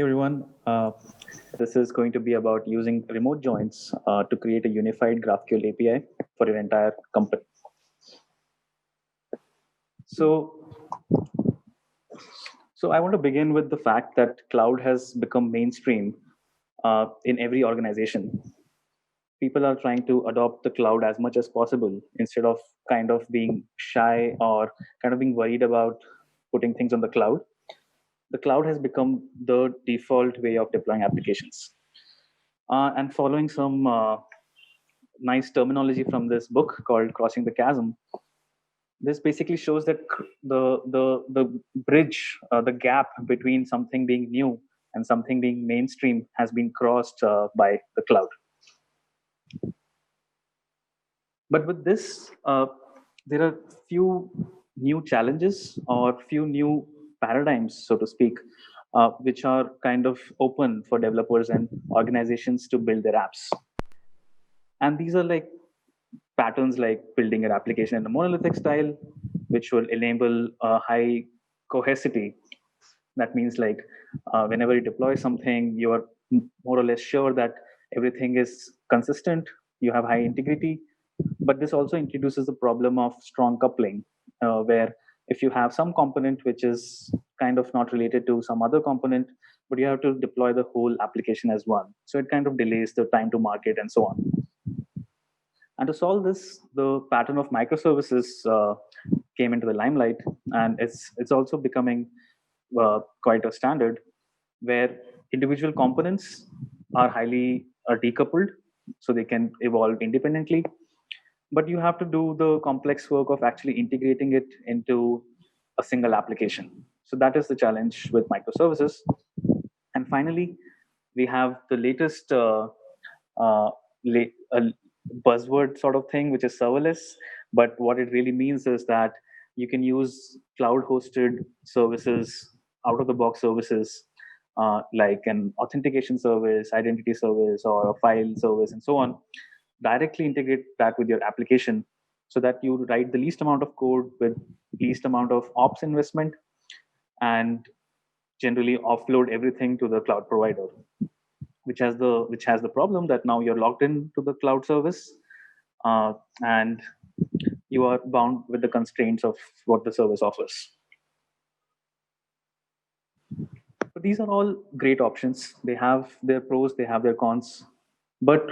Hey everyone, this is going to be about using remote joins to create a unified GraphQL API for your entire company. So, so I want to begin with the fact that cloud has become mainstream in every organization. People are trying to adopt the cloud as much as possible instead of kind of being shy or kind of being worried about putting things on the cloud. The cloud has become the default way of deploying applications. And following some nice terminology from this book called Crossing the Chasm, this basically shows that the bridge, the gap between something being new and something being mainstream has been crossed by the cloud. But with this, there are few new challenges or few new paradigms, so to speak, which are kind of open for developers and organizations to build their apps. And these are like patterns like building your application in a monolithic style, which will enable high cohesivity. That means like whenever you deploy something, you are more or less sure that everything is consistent, you have high integrity. But this also introduces the problem of strong coupling, where if you have some component which is kind of not related to some other component, but you have to deploy the whole application as one. So it kind of delays the time to market and so on. And to solve this, the pattern of microservices came into the limelight, and it's also becoming quite a standard where individual components are highly decoupled, so they can evolve independently. But you have to do the complex work of actually integrating it into a single application. So that is the challenge with microservices. And finally, we have the latest buzzword sort of thing, which is serverless. But what it really means is that you can use cloud hosted services, out of the box services, like an authentication service, identity service, or a file service, and so on, directly integrate that with your application so that you write the least amount of code with least amount of ops investment, and generally offload everything to the cloud provider, which has the problem that now you're logged into the cloud service, and you are bound with the constraints of what the service offers. But these are all great options. They have their pros, they have their cons. But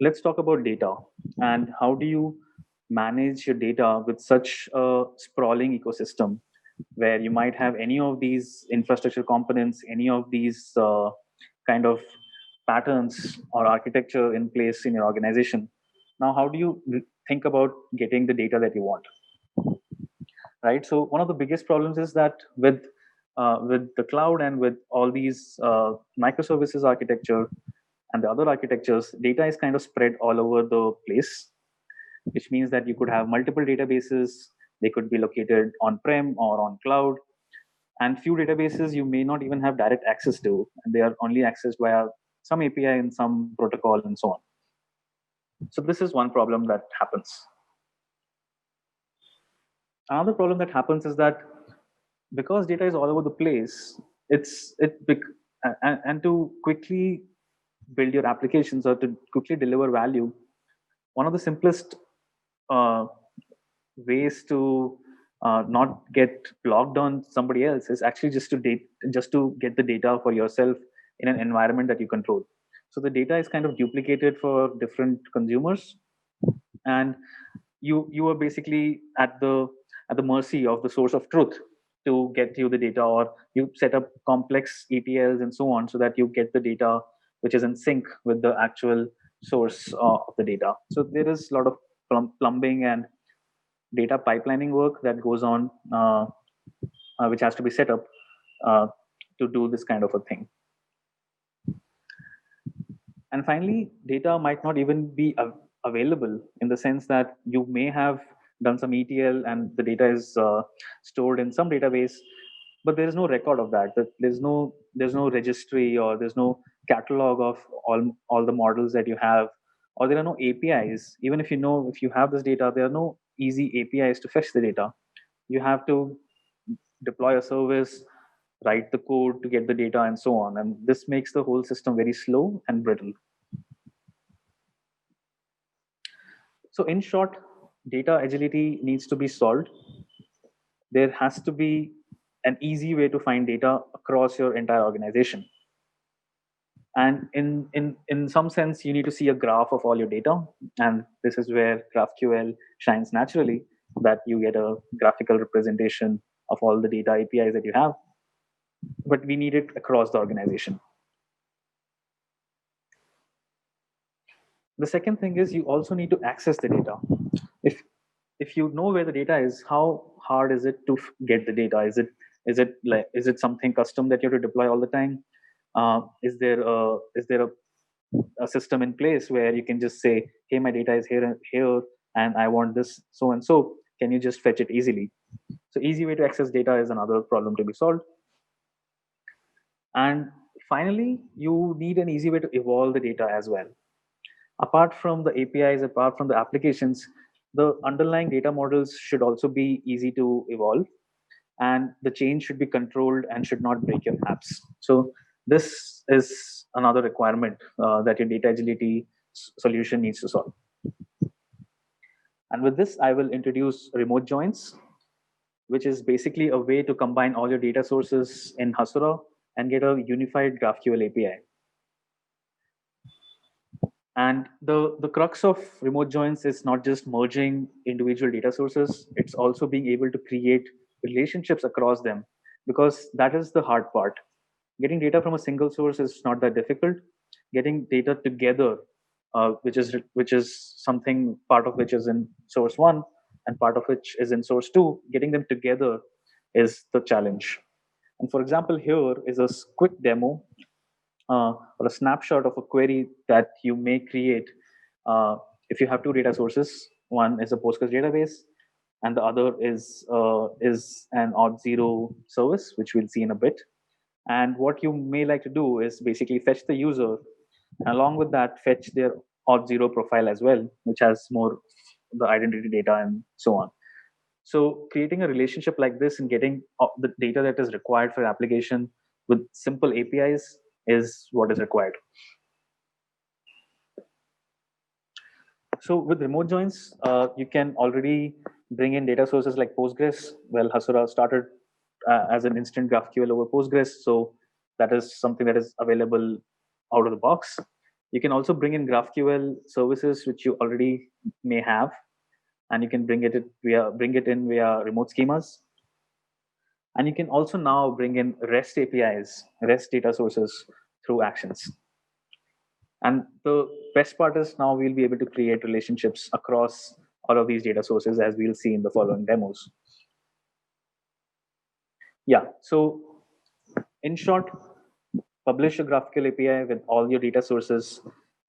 let's talk about data and how do you manage your data with such a sprawling ecosystem where you might have any of these infrastructure components, any of these kind of patterns or architecture in place in your organization. Now, how do you think about getting the data that you want? Right. So one of the biggest problems is that with the cloud and with all these microservices architecture and the other architectures, data is kind of spread all over the place, which means that you could have multiple databases. They could be located on-prem or on cloud. And few databases you may not even have direct access to, and they are only accessed via some API and some protocol and so on. So this is one problem that happens. Another problem that happens is that because data is all over the place, and to quickly build your applications or to quickly deliver value, one of the simplest uh, ways to not get blocked on somebody else is actually just to get the data for yourself in an environment that you control. So the data is kind of duplicated for different consumers, and you are basically at the mercy of the source of truth to get you the data, or you set up complex ETLs and so on so that you get the data which is in sync with the actual source of the data. So there is a lot of plumbing and data pipelining work that goes on, which has to be set up uh, to do this kind of a thing. And finally, data might not even be available, in the sense that you may have done some ETL and the data is stored in some database, but there is no record of that. There's no registry, or there's no catalog of all the models that you have, or there are no APIs. Even if if you have this data, there are no easy APIs to fetch the data. You have to deploy a service, write the code to get the data, and so on. And this makes the whole system very slow and brittle. So in short, data agility needs to be solved. There has to be an easy way to find data across your entire organization. And in some sense, you need to see a graph of all your data. And this is where GraphQL shines naturally, that you get a graphical representation of all the data APIs that you have. But we need it across the organization. The second thing is you also need to access the data. If if you know where the data is, how hard is it to get the data? Is it something custom that you have to deploy all the time? Is there a system in place where you can just say, hey, my data is here, and I want this so and so. Can you just fetch it easily? So easy way to access data is another problem to be solved. And finally, you need an easy way to evolve the data as well. Apart from the APIs, apart from the applications, the underlying data models should also be easy to evolve, and the change should be controlled and should not break your apps. So this is another requirement that your data agility solution needs to solve. And with this, I will introduce remote joins, which is basically a way to combine all your data sources in Hasura and get a unified GraphQL API. And the crux of remote joins is not just merging individual data sources, it's also being able to create relationships across them, because that is the hard part. Getting data from a single source is not that difficult. Getting data together, which is something part of which is in source one and part of which is in source two, getting them together is the challenge. And for example, here is a quick demo or a snapshot of a query that you may create if you have two data sources. One is a Postgres database, and the other is an auth0 service, which we'll see in a bit. And what you may like to do is basically fetch the user, and along with that, fetch their auth0 profile as well, which has more the identity data and so on. So creating a relationship like this and getting the data that is required for application with simple APIs is what is required. So with remote joins, you can already bring in data sources like Postgres. Well, Hasura started as an instant GraphQL over Postgres, so that is something that is available out of the box. You can also bring in GraphQL services which you already may have, and you can bring it in via remote schemas. And you can also now bring in REST APIs, REST data sources through actions. And the best part is now we'll be able to create relationships across all of these data sources, as we'll see in the following demos. Yeah, so in short, publish a GraphQL API with all your data sources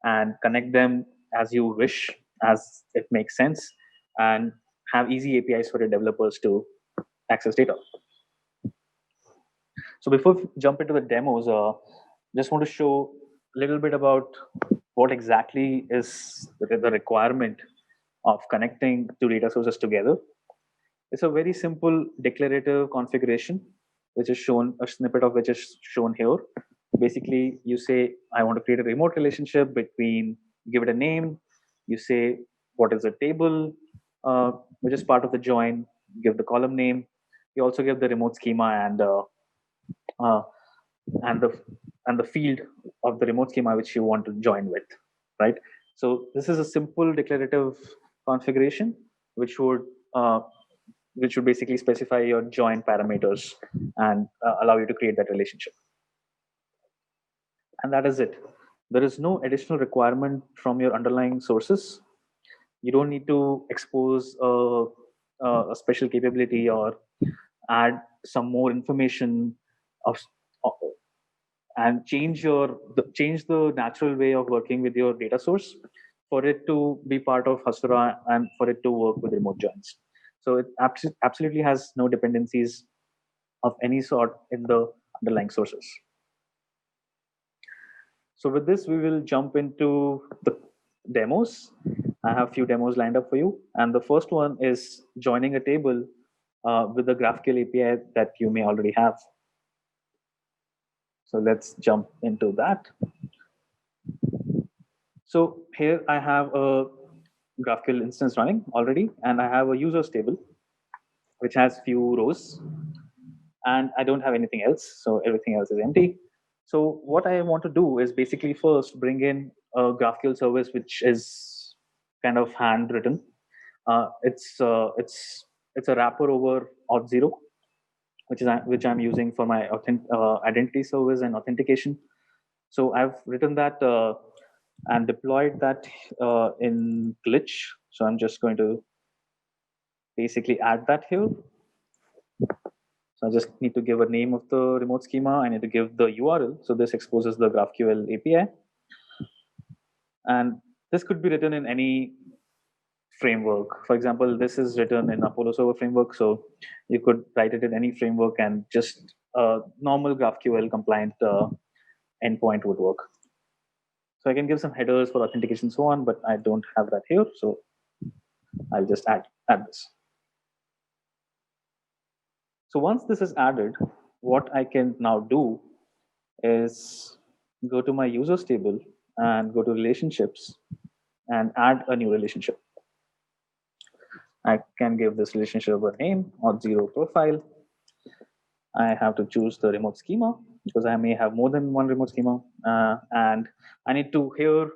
and connect them as you wish, as it makes sense, and have easy APIs for your developers to access data. So before we jump into the demos, just want to show a little bit about what exactly is the requirement of connecting two data sources together. It's a very simple declarative configuration, which is shown, a snippet of which is shown here. Basically, you say, I want to create a remote relationship between, give it a name, you say, what is a table, which is part of the join, give the column name. You also give the remote schema uh, and the field of the remote schema which you want to join with, right? So this is a simple declarative configuration uh, which would basically specify your join parameters and allow you to create that relationship. And that is it. There is no additional requirement from your underlying sources. You don't need to expose a special capability or add some more information of, of and change the natural way of working with your data source for it to be part of Hasura and for it to work with remote joins. So it absolutely has no dependencies of any sort in the underlying sources. So with this, we will jump into the demos. I have a few demos lined up for you. And the first one is joining a table with the GraphQL API that you may already have. So let's jump into that. So here I have a GraphQL instance running already, and I have a users table which has few rows, and I don't have anything else, so everything else is empty. So what I want to do is basically first bring in a GraphQL service which is kind of handwritten. It's a wrapper over Auth0, which I'm using for my identity service and authentication. So I've written that and deployed that in Glitch. So I'm just going to basically add that here. So I just need to give a name of the remote schema. I need to give the URL. So this exposes the GraphQL API. And this could be written in any framework. For example, this is written in Apollo Server framework. So you could write it in any framework, and just a normal GraphQL compliant endpoint would work. So I can give some headers for authentication and so on, but I don't have that here. So I'll just add this. So once this is added, what I can now do is go to my users table and go to relationships and add a new relationship. I can give this relationship a name Auth0 profile. I have to choose the remote schema because I may have more than one remote schema. And I need to here,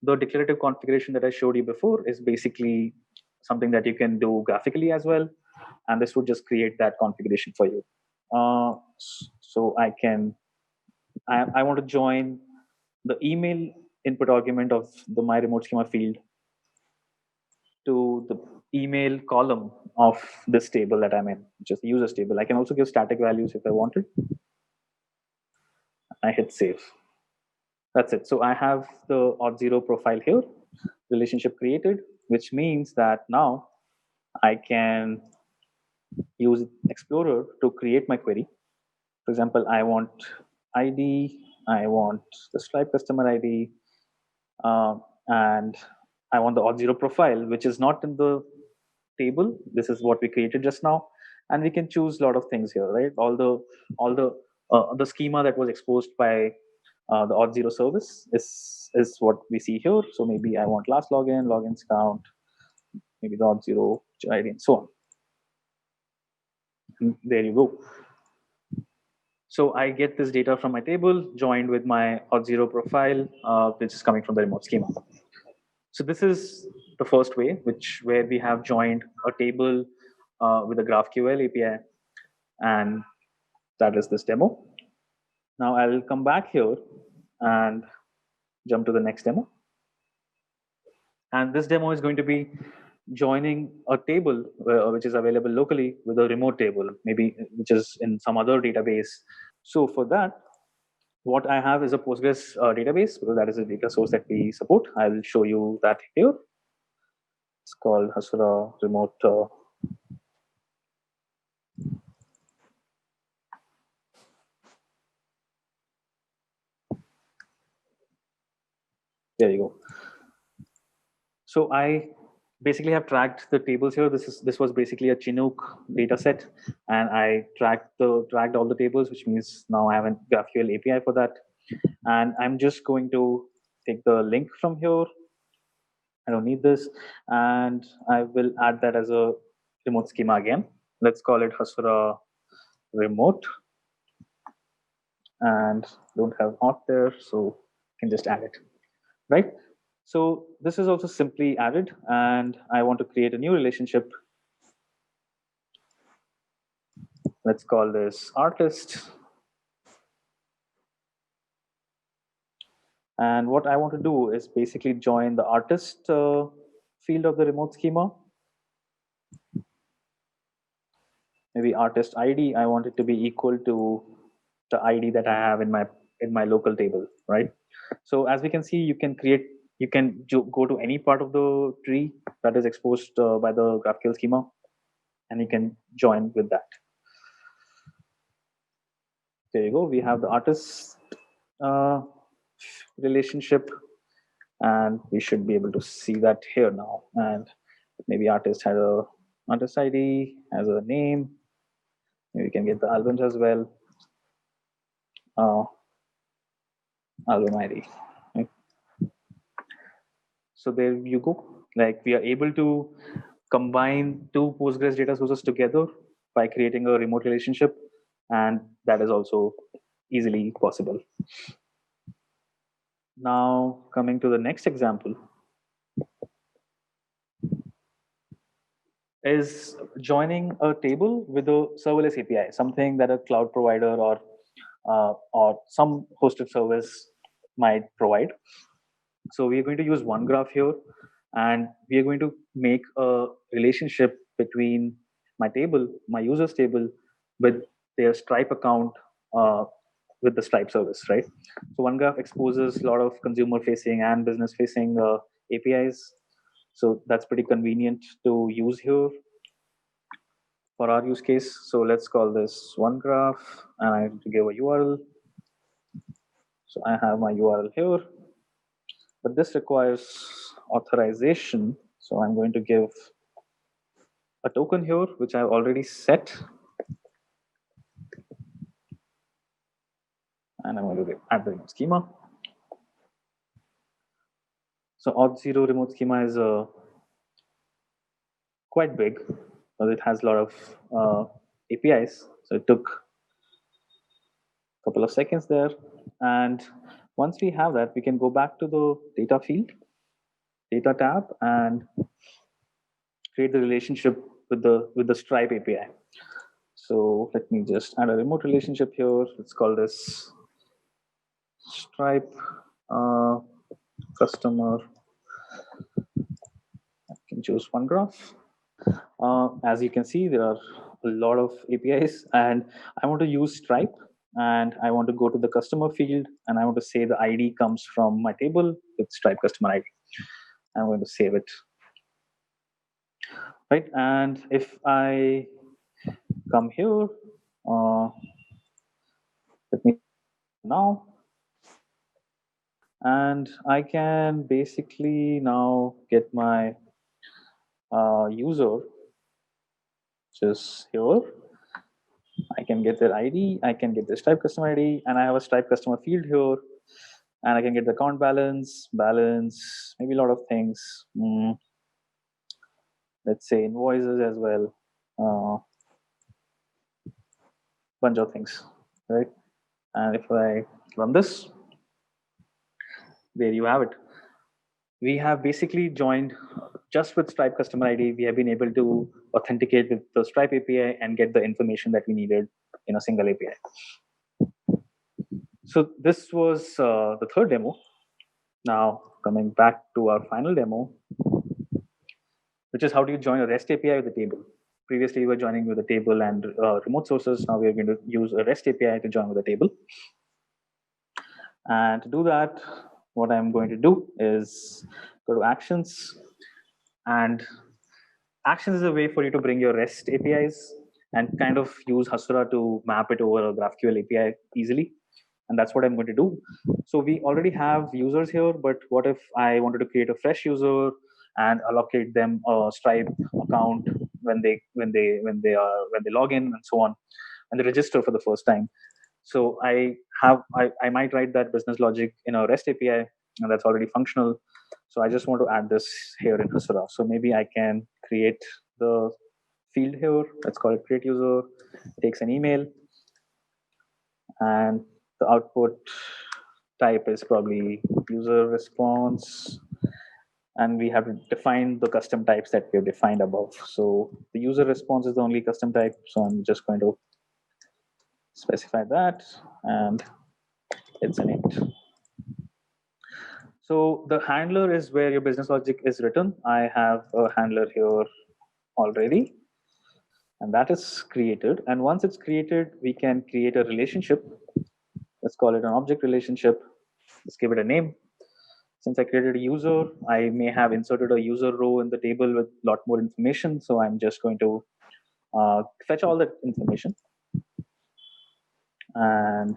the declarative configuration that I showed you before is basically something that you can do graphically as well. And this would just create that configuration for you. So I want to join the email input argument of the my remote schema field to the email column of this table that I'm in, which is the users table. I can also give static values if I wanted. I hit save. That's it. So I have the Auth0 profile here, relationship created, which means that now I can use Explorer to create my query. For example, I want ID, I want the Stripe customer ID, and I want the Auth0 profile, which is not in the table. This is what we created just now, and we can choose a lot of things here, right? All the schema that was exposed by the Auth0 service is what we see here. So maybe I want last login, logins count, maybe the Auth0 ID, and so on. And there you go. So I get this data from my table joined with my Auth0 profile, which is coming from the remote schema. So this is the first way, where we have joined a table with a GraphQL API, and that is this demo. Now I'll come back here and jump to the next demo. And this demo is going to be joining a table which is available locally with a remote table, maybe which is in some other database. So for that, what I have is a Postgres database, because that is a data source that we support. I will show you that here. It's called Hasura Remote. There you go. So I basically have tracked the tables here. This was basically a Chinook data set, and I tracked all the tables, which means now I have a GraphQL API for that. And I'm just going to take the link from here. I don't need this, and I will add that as a remote schema again. Let's call it Hasura Remote, and don't have auth there, so can just add it, right? So this is also simply added, and I want to create a new relationship. Let's call this artist. And what I want to do is basically join the artist field of the remote schema. Maybe artist ID, I want it to be equal to the ID that I have in my local table, right? So as we can see, you can go to any part of the tree that is exposed by the GraphQL schema, and you can join with that. There you go. We have the artist relationship, and we should be able to see that here now. And maybe artist has a artist ID, has a name. Maybe we can get the albums as well. album ID. Right? So there you go. Like we are able to combine two Postgres data sources together by creating a remote relationship, and that is also easily possible. Now, coming to the next example, is joining a table with a serverless API, something that a cloud provider or some hosted service might provide. So we are going to use OneGraph here, and we are going to make a relationship between my table, my users table, with their Stripe account with the Stripe service, right? So OneGraph exposes a lot of consumer-facing and business-facing APIs. So that's pretty convenient to use here for our use case. So let's call this OneGraph, and I have to give a URL. So I have my URL here, but this requires authorization. So I'm going to give a token here, which I've already set. And I'm going to add the remote schema. So Auth0 remote schema is quite big because it has a lot of APIs. So it took a couple of seconds there. And once we have that, we can go back to the data field, data tab, and create the relationship with the Stripe API. So let me just add a remote relationship here. Let's call this Stripe customer. I can choose OneGraph. As you can see, there are a lot of APIs, and I want to use Stripe, and I want to go to the customer field, and I want to say the ID comes from my table with Stripe customer ID. I'm going to save it. Right, and if I come here, let me now, and I can basically now get my user just here. I can get their ID, I can get the Stripe customer ID, and I have a Stripe customer field here, and I can get the account balance, maybe a lot of things. Let's say invoices as well, bunch of things, right? And if I run this, there you have it. We have basically joined just with Stripe customer ID. We have been able to authenticate with the Stripe API and get the information that we needed in a single API. So this was the third demo. Now coming back to our final demo, which is how do you join a REST API with a table. Previously, we were joining with a table and remote sources. Now we are going to use a REST API to join with a table. And to do that, what I'm going to do is go to Actions. And Actions is a way for you to bring your REST APIs and kind of use Hasura to map it over a GraphQL API easily. And that's what I'm going to do. So we already have users here, but what if I wanted to create a fresh user and allocate them a Stripe account when they log in and so on, and they register for the first time? So I might write that business logic in a REST API, and that's already functional. So I just want to add this here in Hasura. So maybe I can create the field here. Let's call it create user. It takes an email, and the output type is probably user response. And we have to define the custom types that we have defined above. So the user response is the only custom type. So I'm just going to specify that, and it's an int. So the handler is where your business logic is written. I have a handler here already, and that is created. And once it's created, we can create a relationship. Let's call it an object relationship. Let's give it a name. Since I created a user, I may have inserted a user row in the table with a lot more information. So I'm just going to fetch all that information. And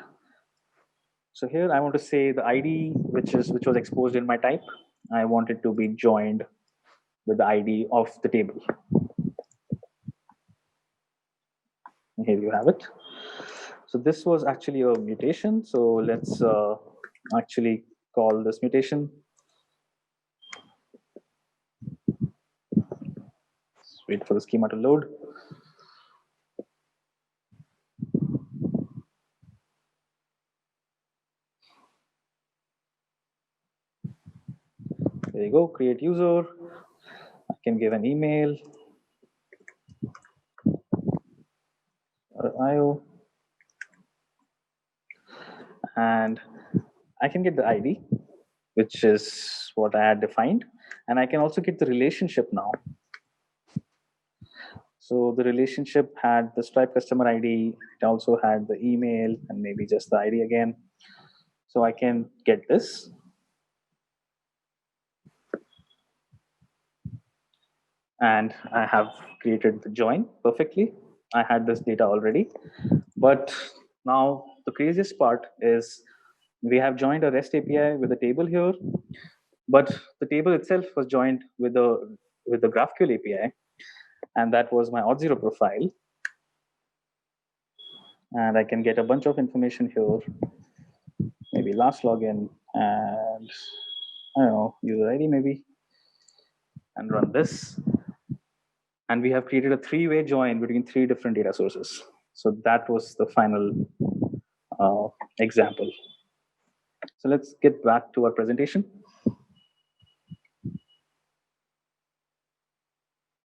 so here I want to say the ID, which was exposed in my type, I want it to be joined with the ID of the table. And here you have it. So this was actually a mutation. So let's actually call this mutation. Wait for the schema to load. There you go, create user. I can give an email or IO, and I can get the ID, which is what I had defined. And I can also get the relationship now. So the relationship had the Stripe customer ID. It also had the email and maybe just the ID again. So I can get this. And I have created the join perfectly. I had this data already. But now the craziest part is we have joined a REST API with a table here, but the table itself was joined with the GraphQL API, and that was my Auth0 profile. And I can get a bunch of information here, maybe last login and I don't know, user ID maybe, and run this. And we have created a three-way join between three different data sources. So that was the final example. So let's get back to our presentation.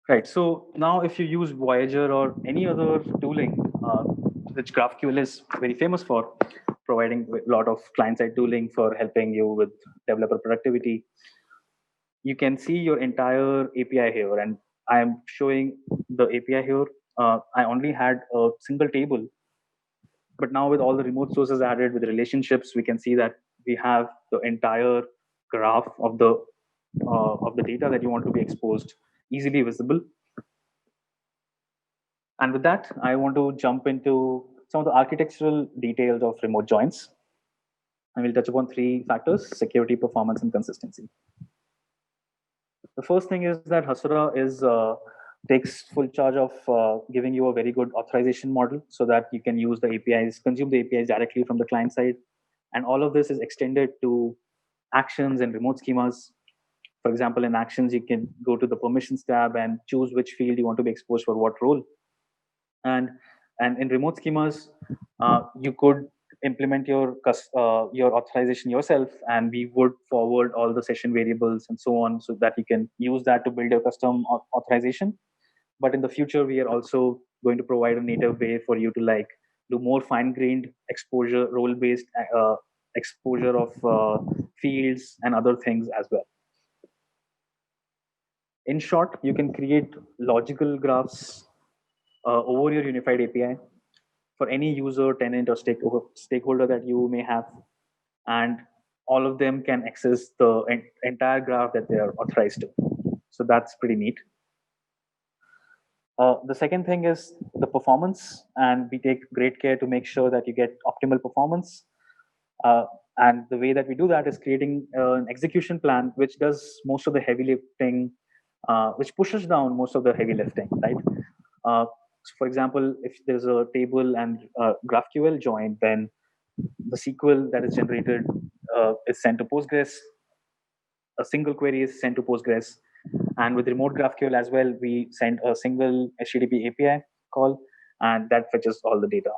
Right. So now, if you use Voyager or any other tooling, which GraphQL is very famous for, providing a lot of client-side tooling for helping you with developer productivity, you can see your entire API here. And I am showing the API here. I only had a single table, but now with all the remote sources added with relationships, we can see that we have the entire graph of the data that you want to be exposed easily visible. And with that, I want to jump into some of the architectural details of remote joins. And we'll touch upon three factors: security, performance, and consistency. The first thing is that Hasura takes full charge of giving you a very good authorization model so that you can use the APIs, consume the APIs directly from the client side. And all of this is extended to actions and remote schemas. For example, in actions, you can go to the permissions tab and choose which field you want to be exposed for what role. And in remote schemas, you could implement your authorization yourself, and we would forward all the session variables and so on, so that you can use that to build your custom authorization. But in the future, we are also going to provide a native way for you to like do more fine-grained exposure, role-based exposure of fields and other things as well. In short, you can create logical graphs over your unified API for any user, tenant, or stakeholder that you may have. And all of them can access the entire graph that they are authorized to. So that's pretty neat. The second thing is the performance, and we take great care to make sure that you get optimal performance. Uh, and the way that we do that is creating an execution plan which does most of the heavy lifting, which pushes down most of the heavy lifting, right? So for example, if there's a table and GraphQL join, then the SQL that is generated is sent to Postgres. A single query is sent to Postgres. And with remote GraphQL as well, we send a single HTTP API call, and that fetches all the data.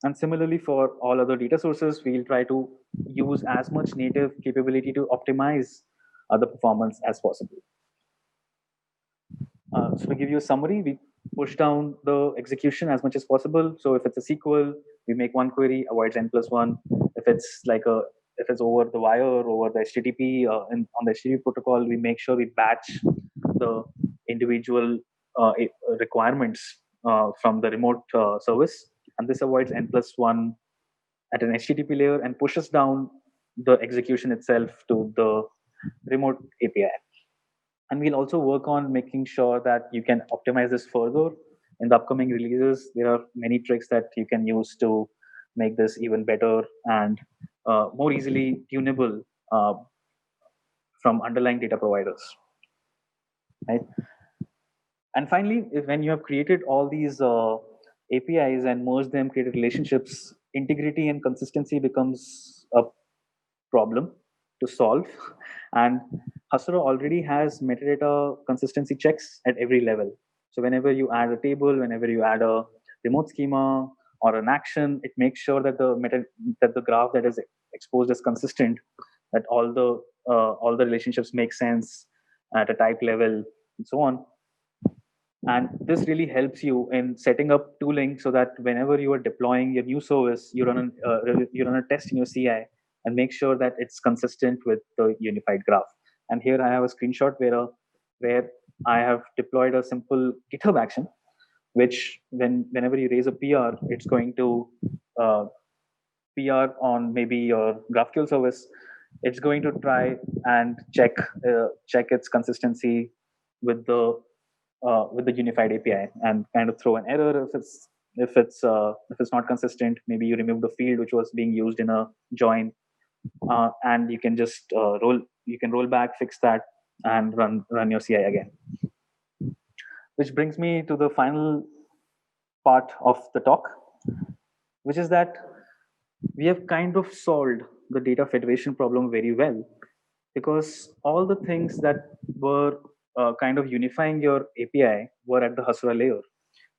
And similarly, for all other data sources, we'll try to use as much native capability to optimize the performance as possible. So to give you a summary, we push down the execution as much as possible. So if it's a SQL, we make one query, avoids n+1. If it's if it's over the wire or over the HTTP on the HTTP protocol, we make sure we batch the individual requirements from the remote service, and this avoids n+1 at an HTTP layer and pushes down the execution itself to the remote API. And we'll also work on making sure that you can optimize this further in the upcoming releases. There are many tricks that you can use to make this even better and more easily tunable from underlying data providers, right? And finally, when you have created all these APIs and merged them, created relationships integrity and consistency becomes a problem to solve. And Hasura already has metadata consistency checks at every level. So whenever you add a table, whenever you add a remote schema or an action, it makes sure that that the graph that is exposed is consistent, that all the relationships make sense at a type level, and so on. And this really helps you in setting up tooling so that whenever you are deploying your new service, you run a test in your CI and make sure that it's consistent with the unified graph. And here I have a screenshot where I have deployed a simple GitHub action, which whenever you raise a PR, it's going to uh, PR on maybe your GraphQL service. It's going to try and check its consistency with the unified API and kind of throw an error if it's not consistent. Maybe you removed a field which was being used in a join, and you can just roll back, fix that, and run your CI again. Which brings me to the final part of the talk, which is that we have kind of solved the data federation problem very well, because all the things that were kind of unifying your API were at the Hasura layer.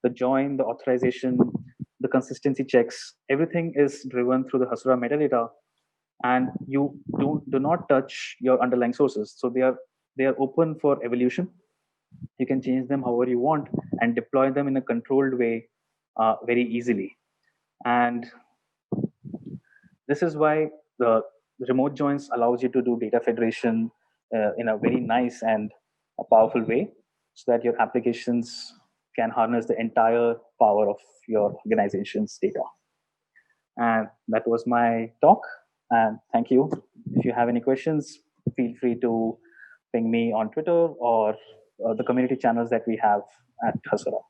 The join, the authorization, the consistency checks, everything is driven through the Hasura metadata, and you do not touch your underlying sources. So they are open for evolution. You can change them however you want and deploy them in a controlled way very easily. And this is why the remote joins allows you to do data federation in a very nice and a powerful way, so that your applications can harness the entire power of your organization's data. And that was my talk. And thank you. If you have any questions, feel free to ping me on Twitter or the community channels that we have at Hasura.